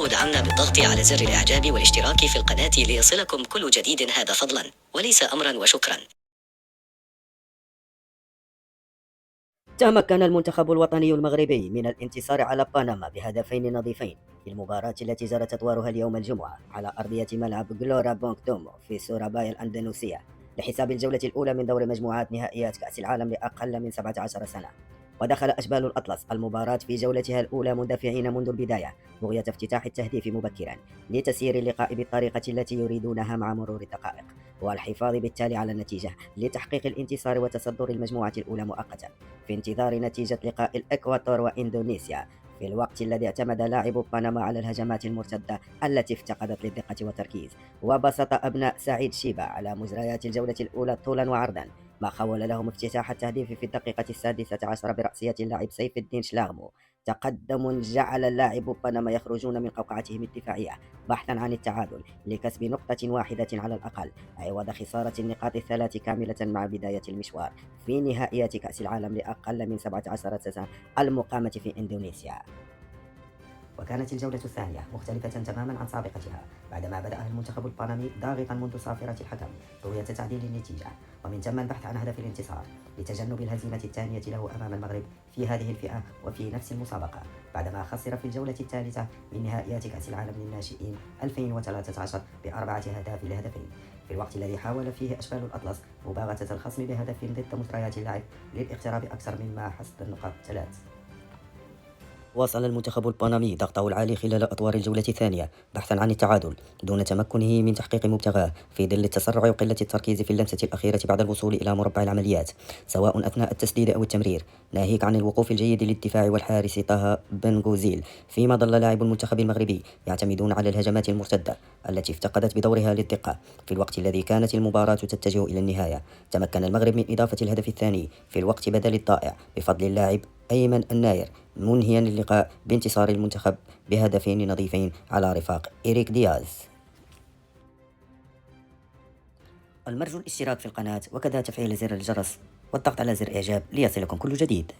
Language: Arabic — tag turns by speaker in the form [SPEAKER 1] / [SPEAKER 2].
[SPEAKER 1] تقدروا دعمنا بالضغط على زر الإعجاب والاشتراك في القناة ليصلكم كل جديد، هذا فضلا وليس أمرا، وشكرا.
[SPEAKER 2] تمكن المنتخب الوطني المغربي من الانتصار على بنما بهدفين نظيفين في المباراة التي جرت أدوارها اليوم الجمعة على أرضية ملعب جلورا بونك دومو في سورابايا الأندونيسية لحساب الجولة الأولى من دور مجموعات نهائيات كأس العالم لأقل من 17 سنة. ودخل أشبال الأطلس المباراة في جولتها الأولى مندفعين منذ البداية بغية افتتاح التهديف مبكرا لتسيير اللقاء بالطريقة التي يريدونها مع مرور الدقائق، والحفاظ بالتالي على النتيجة لتحقيق الانتصار وتصدر المجموعة الأولى مؤقتا في انتظار نتيجة لقاء الإكوادور وإندونيسيا، في الوقت الذي اعتمد لاعب بنما على الهجمات المرتدة التي افتقدت للدقة والتركيز. وبسط أبناء سعيد شيبة على مجريات الجولة الأولى طولا وعرضا، ما خول لهم افتتاح التهديف في الدقيقة 16 برأسية اللاعب سيف الدين شلاغمو، تقدم جعل اللاعب بنما يخرجون من قوقعتهم الدفاعية بحثا عن التعادل لكسب نقطة واحدة على الأقل، عوض خسارة النقاط الثلاث كاملة مع بداية المشوار في نهائيات كأس العالم لأقل من 17 سنة المقامة في إندونيسيا. وكانت الجولة الثانية مختلفة تماما عن سابقتها بعدما بدأ المنتخب البنمي ضاغطا منذ صافرة الحكم بغية تعديل النتيجة، ومن ثم البحث عن هدف الانتصار لتجنب الهزيمة الثانية له أمام المغرب في هذه الفئة وفي نفس المسابقة، بعدما خسر في الجولة الثالثة من نهائيات كأس العالم للناشئين 2013 ب4 أهداف لهدفين، في الوقت الذي حاول فيه أشبال الأطلس مباغتة الخصم بهدف ضد مستويات اللعب للاقتراب أكثر مما حصد النقاط 3. واصل المنتخب البنمي ضغطه العالي خلال أطوار الجولة الثانية بحثا عن التعادل دون تمكنه من تحقيق مبتغاه في ظل التسرع وقلة التركيز في اللمسة الأخيرة بعد الوصول إلى مربع العمليات سواء أثناء التسديد أو التمرير، ناهيك عن الوقوف الجيد للدفاع والحارس طه بن غوزيل، فيما ظل لاعب المنتخب المغربي يعتمدون على الهجمات المرتدة التي افتقدت بدورها للدقة. في الوقت الذي كانت المباراة تتجه إلى النهاية تمكن المغرب من إضافة الهدف الثاني في الوقت بدل الضائع بفضل اللاعب أيمن الناير، منهيا اللقاء بانتصار المنتخب بهدفين نظيفين على رفاق إيريك دياز. المرجو الاشتراك في القناة وكذا تفعيل زر الجرس والضغط على زر إعجاب ليصلكم كل جديد.